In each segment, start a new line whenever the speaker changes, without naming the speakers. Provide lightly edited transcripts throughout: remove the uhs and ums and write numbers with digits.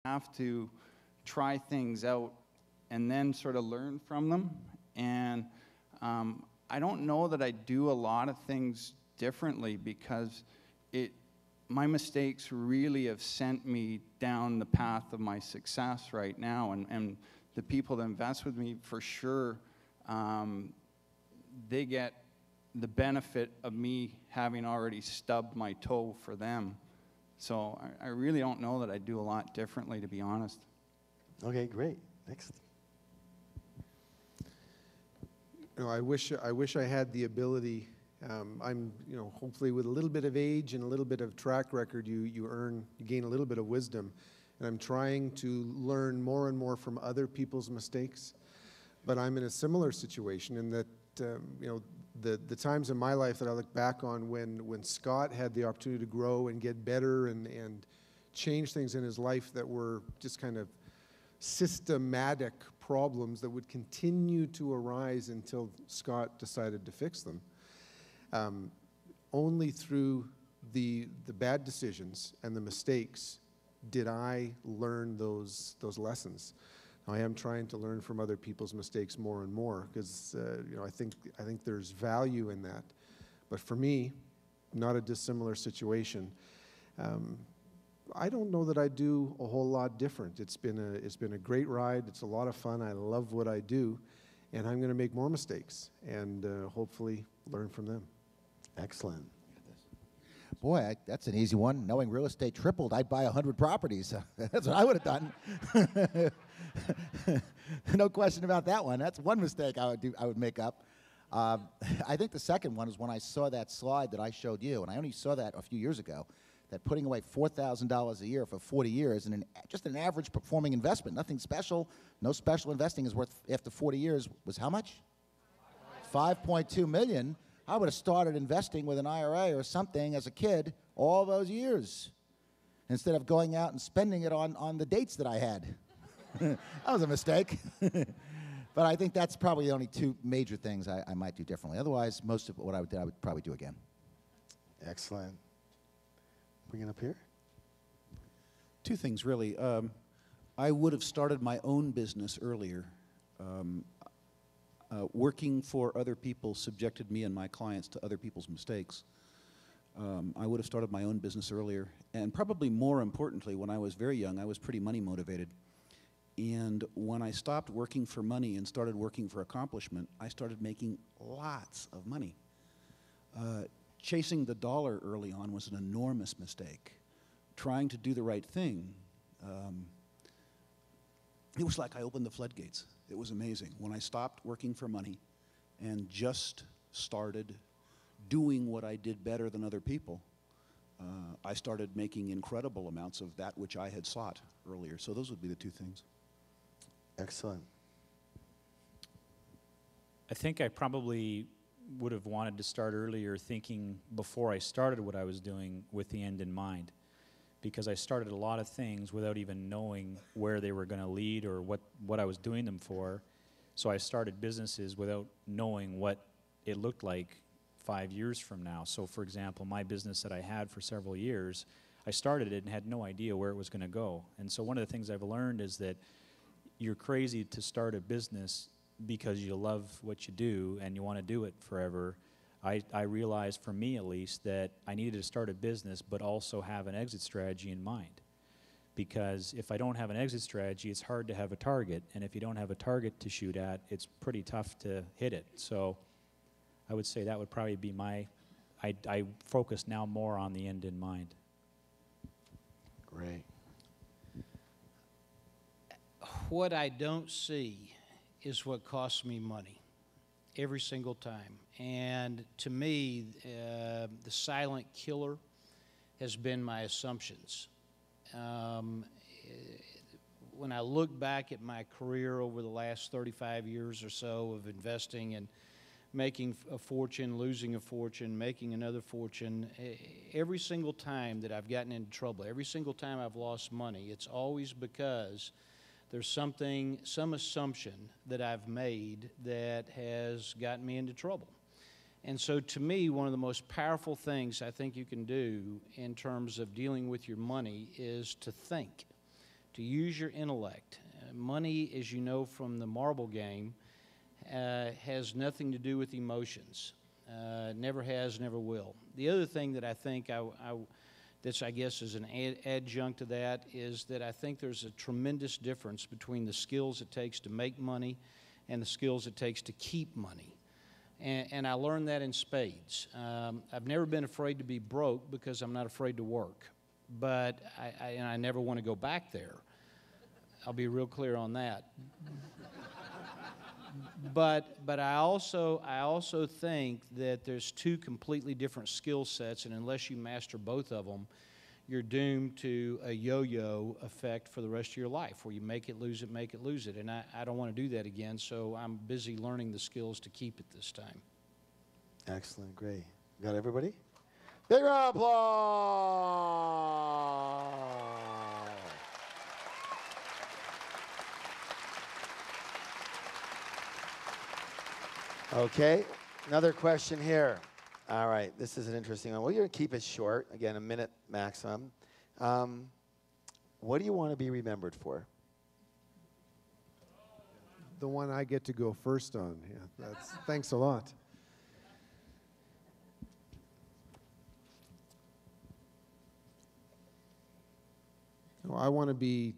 have to try things out and then sort of learn from them. And I don't know that I do a lot of things differently, because my mistakes really have sent me down the path of my success right now. And the people that invest with me, for sure, they get the benefit of me having already stubbed my toe for them. So I really don't know that I do a lot differently, to be honest.
Okay, great. Next.
You know, I wish I had the ability. I'm, you know, hopefully with a little bit of age and a little bit of track record, you gain a little bit of wisdom. And I'm trying to learn more and more from other people's mistakes. But I'm in a similar situation in that, you know, the times in my life that I look back on when Scott had the opportunity to grow and get better and change things in his life that were just kind of systematic problems that would continue to arise until Scott decided to fix them. Only through the bad decisions and the mistakes did I learn those lessons. Now, I am trying to learn from other people's mistakes more and more, because you know, I think there's value in that. But for me, not a dissimilar situation. I don't know that I do a whole lot different. It's been a great ride. It's a lot of fun. I love what I do, and I'm going to make more mistakes and hopefully learn from them.
Excellent.
Boy, that's an easy one. Knowing real estate tripled, I'd buy 100 properties. That's what I would have done. No question about that one. That's one mistake I would make up. I think the second one is when I saw that slide that I showed you, and I only saw that a few years ago, that putting away $4,000 a year for 40 years and just an average performing investment, nothing special, no special investing is worth, after 40 years, was how much? $5.2 million. I would have started investing with an IRA or something as a kid all those years, instead of going out and spending it on the dates that I had. That was a mistake. But I think that's probably the only two major things I might do differently. Otherwise, most of what I would probably do again.
Excellent. Bring it up here.
Two things, really. I would have started my own business earlier. Working for other people subjected me and my clients to other people's mistakes. I would have started my own business earlier. And probably more importantly, when I was very young, I was pretty money motivated. And when I stopped working for money and started working for accomplishment, I started making lots of money. Chasing the dollar early on was an enormous mistake. Trying to do the right thing, it was like I opened the floodgates. It was amazing. When I stopped working for money and just started doing what I did better than other people, I started making incredible amounts of that which I had sought earlier. So those would be the two things.
Excellent.
I think I probably would have wanted to start earlier, thinking before I started what I was doing with the end in mind, because I started a lot of things without even knowing where they were going to lead or what I was doing them for. So I started businesses without knowing what it looked like 5 years from now. So for example, my business that I had for several years, I started it and had no idea where it was going to go. And so one of the things I've learned is that you're crazy to start a business because you love what you do and you want to do it forever. I realized, for me at least, that I needed to start a business but also have an exit strategy in mind. Because if I don't have an exit strategy, it's hard to have a target. And if you don't have a target to shoot at, it's pretty tough to hit it. So I would say that would probably be I focus now more on the end in mind.
Great.
What I don't see is what costs me money every single time. And to me, the silent killer has been my assumptions. When I look back at my career over the last 35 years or so of investing and making a fortune, losing a fortune, making another fortune, every single time that I've gotten into trouble, every single time I've lost money, it's always because there's some assumption that I've made that has gotten me into trouble. And so to me, one of the most powerful things I think you can do in terms of dealing with your money is to think. to use your intellect. Money, as you know from the marble game, has nothing to do with emotions. Never has, never will. The other thing that I think that's, I guess, is an adjunct to that is that I think there's a tremendous difference between the skills it takes to make money and the skills it takes to keep money. And I learned that in spades. I've never been afraid to be broke because I'm not afraid to work. But I never want to go back there. I'll be real clear on that. But I also think that there's two completely different skill sets, and unless you master both of them, you're doomed to a yo-yo effect for the rest of your life, where you make it, lose it, make it, lose it. And I don't want to do that again, so I'm busy learning the skills to keep it this time.
Excellent, great. Got everybody? Big round of applause. Okay, another question here. All right, this is an interesting one. We're going to keep it short, again, a minute maximum. What do you want to be remembered for?
The one I get to go first on. Yeah, thanks a lot. No, I want to be,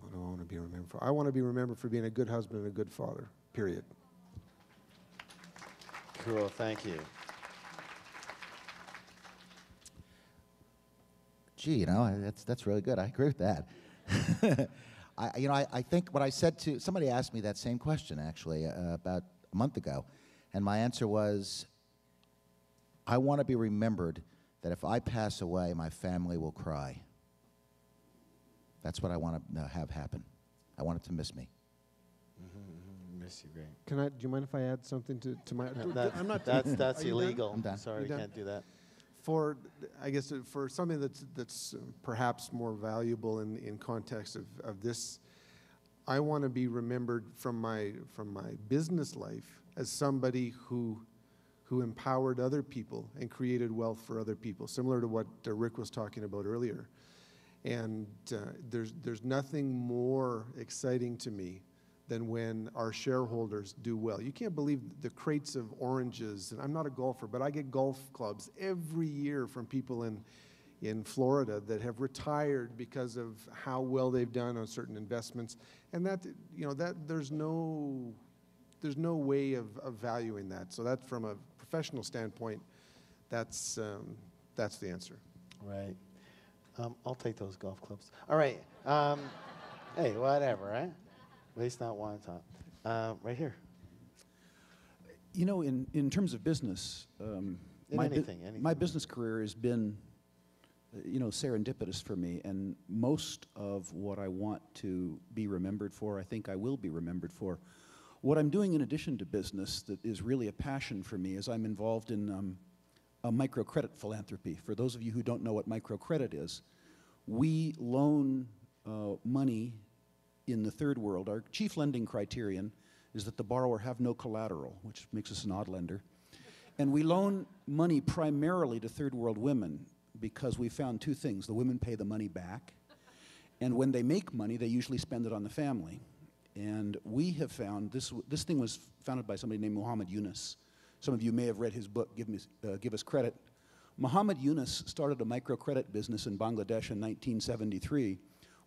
what do I want to be remembered for? I want to be remembered for being a good husband and a good father, period.
Cool, thank you.
Gee, that's really good. I agree with that. I think what I said to somebody asked me that same question actually about a month ago, and my answer was, I want to be remembered that if I pass away, my family will cry. That's what I want to have happen. I want it to miss me.
Miss you, great.
Do you mind if I add something to my? I'm not.
That's
Are you
illegal.
I'm done.
Sorry, we
done?
can't do that.
I guess for something that's perhaps more valuable in context of this, I want to be remembered from my business life as somebody who empowered other people and created wealth for other people, similar to what Rick was talking about earlier. And there's nothing more exciting to me than when our shareholders do well. You can't believe the crates of oranges, and I'm not a golfer, but I get golf clubs every year from people in Florida that have retired because of how well they've done on certain investments. And that there's no way of valuing that. So that, from a professional standpoint, that's the answer.
Right. I'll take those golf clubs. All right. Hey, whatever, right? At least not one top. Right here.
You know, in terms of business,
Anything.
my business career has been, serendipitous for me, and most of what I want to be remembered for, I think I will be remembered for. What I'm doing in addition to business that is really a passion for me is I'm involved in a microcredit philanthropy. For those of you who don't know what microcredit is, we loan money in the third world. Our chief lending criterion is that the borrower have no collateral, which makes us an odd lender. And we loan money primarily to third world women because we found two things. The women pay the money back, and when they make money, they usually spend it on the family. And we have found, this thing was founded by somebody named Muhammad Yunus. Some of you may have read his book, Give Us Credit. Muhammad Yunus started a microcredit business in Bangladesh in 1973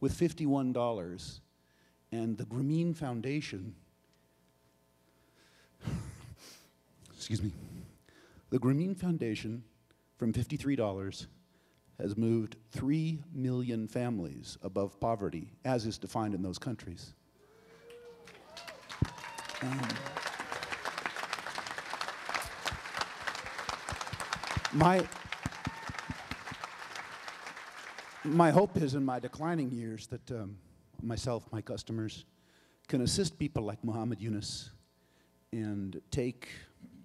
with $51. And the Grameen Foundation, the Grameen Foundation from $53 has moved 3 million families above poverty, as is defined in those countries. My hope is in my declining years that myself, my customers, can assist people like Muhammad Yunus and take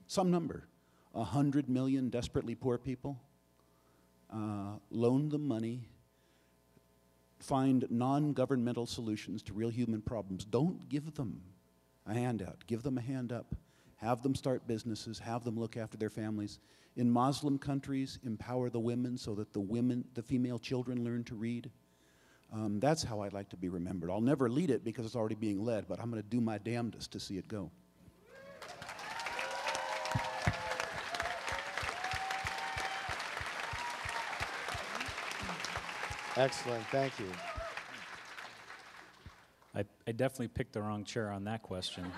some number, 100 million desperately poor people, loan them money, find non-governmental solutions to real human problems. Don't give them a handout. Give them a hand up. Have them start businesses. Have them look after their families. In Muslim countries, empower the women so that the female children learn to read. That's how I'd like to be remembered. I'll never lead it because it's already being led, but I'm going to do my damnedest to see it go.
Excellent, thank you.
I definitely picked the wrong chair on that question.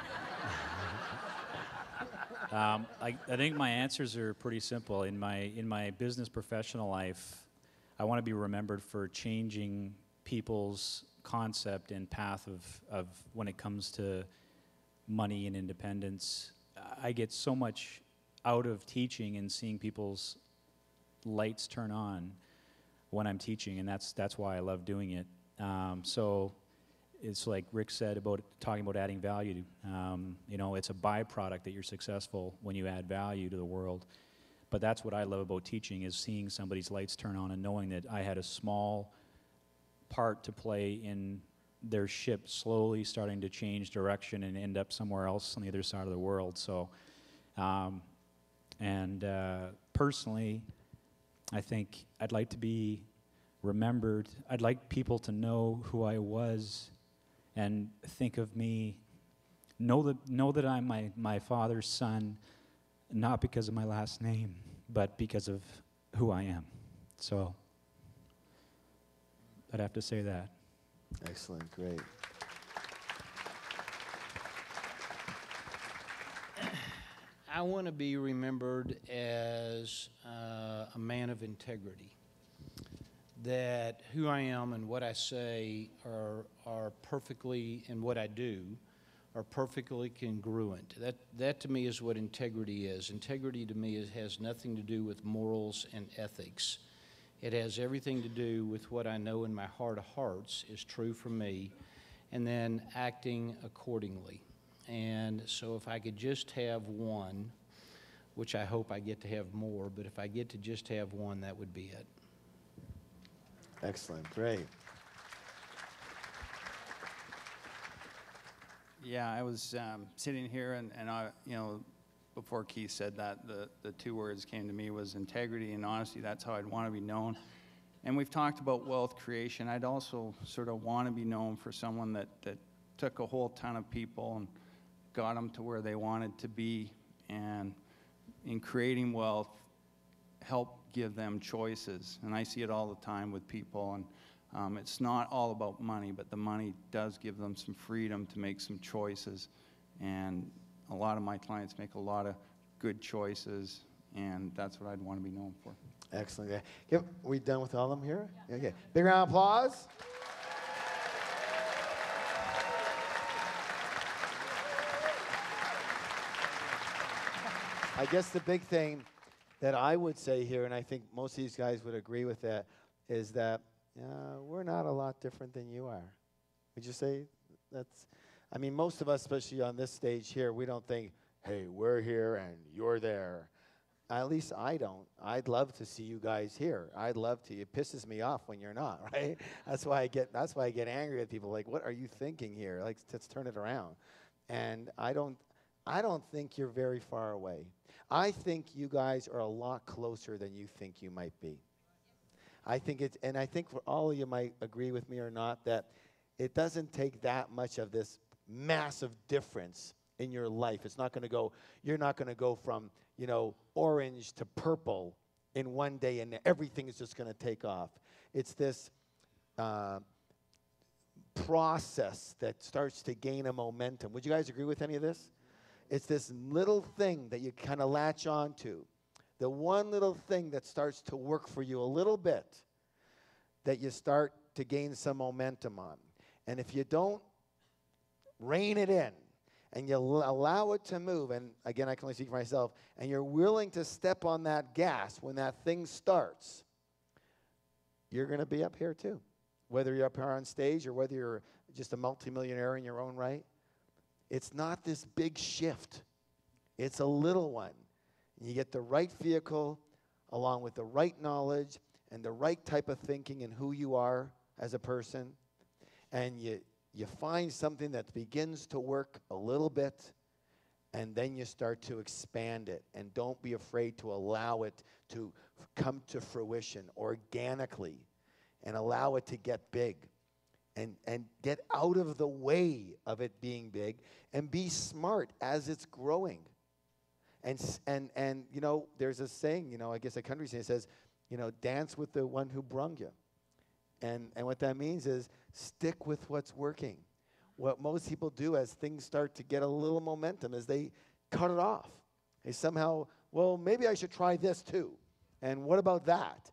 I think my answers are pretty simple. In my business professional life, I want to be remembered for changing people's concept and path of when it comes to money and independence. I get so much out of teaching and seeing people's lights turn on when I'm teaching, and that's why I love doing it. So it's like Rick said about talking about adding value. You know, it's a byproduct that you're successful when you add value to the world. But that's what I love about teaching, is seeing somebody's lights turn on and knowing that I had a small part to play in their ship slowly starting to change direction and end up somewhere else on the other side of the world. So, personally, I think I'd like to be remembered. I'd like people to know who I was and think of me, know that I'm my father's son, not because of my last name, but because of who I am. So I'd have to say that.
Excellent, great.
I want to be remembered as a man of integrity. That who I am and what I say are perfectly, and what I do are perfectly congruent. That to me is what integrity is. Integrity to me has nothing to do with morals and ethics. It has everything to do with what I know in my heart of hearts is true for me, and then acting accordingly. And so if I could just have one, which I hope I get to have more, but if I get to just have one, that would be it.
Excellent, great.
Yeah, I was sitting here, and I, you know, before Keith said that, the two words came to me was integrity and honesty. That's how I'd want to be known. And we've talked about wealth creation. I'd also sort of want to be known for someone that took a whole ton of people and got them to where they wanted to be, and in creating wealth, help give them choices. And I see it all the time with people, and it's not all about money, but the money does give them some freedom to make some choices. And a lot of my clients make a lot of good choices, and that's what I'd want to be known for.
Excellent. Yeah. Are we done with all of them here? Yeah. Okay. Big round of applause. I guess the big thing that I would say here, and I think most of these guys would agree with that, is that we're not a lot different than you are. Would you say that's, I mean, most of us, especially on this stage here, we don't think, hey, we're here and you're there. At least I don't. I'd love to see you guys here. I'd love to. It pisses me off when you're not, right? That's why I get angry at people. Like, what are you thinking here? Like, let's turn it around. And I don't think you're very far away. I think you guys are a lot closer than you think you might be. I think it's, and I think for all of you might agree with me or not, that it doesn't take that much of this massive difference in your life. It's not going to go, you're not going to go from, you know, orange to purple in one day and everything is just going to take off. It's this process that starts to gain a momentum. Would you guys agree with any of this? It's this little thing that you kind of latch on to. The one little thing that starts to work for you a little bit that you start to gain some momentum on. And if you don't rein it in and you allow it to move, and again, I can only speak for myself, and you're willing to step on that gas when that thing starts, you're going to be up here too. Whether you're up here on stage or whether you're just a multimillionaire in your own right. It's not this big shift. It's a little one. You get the right vehicle along with the right knowledge and the right type of thinking and who you are as a person, and you find something that begins to work a little bit, and then you start to expand it. And don't be afraid to allow it to come to fruition organically and allow it to get big. and get out of the way of it being big and be smart as it's growing. And you know, there's a saying, you know, I guess a country saying, says, you know, dance with the one who brung you. And what that means is stick with what's working. What most people do as things start to get a little momentum is they cut it off. They somehow, well, maybe I should try this too. And what about that?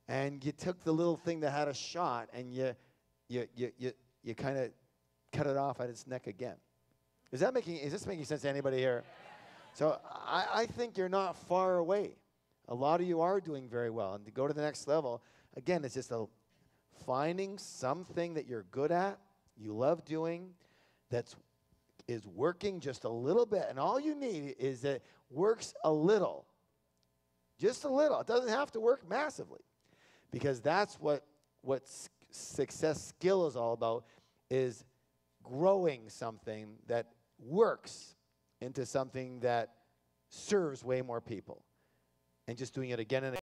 And you took the little thing that had a shot and you kind of cut it off at its neck again. Is this making sense to anybody here? So I think you're not far away. A lot of you are doing very well. And to go to the next level, again, it's just finding something that you're good at, you love doing, is working just a little bit. And all you need is that it works a little. Just a little. It doesn't have to work massively. Because that's what success skill is all about, is growing something that works into something that serves way more people. And just doing it again and again.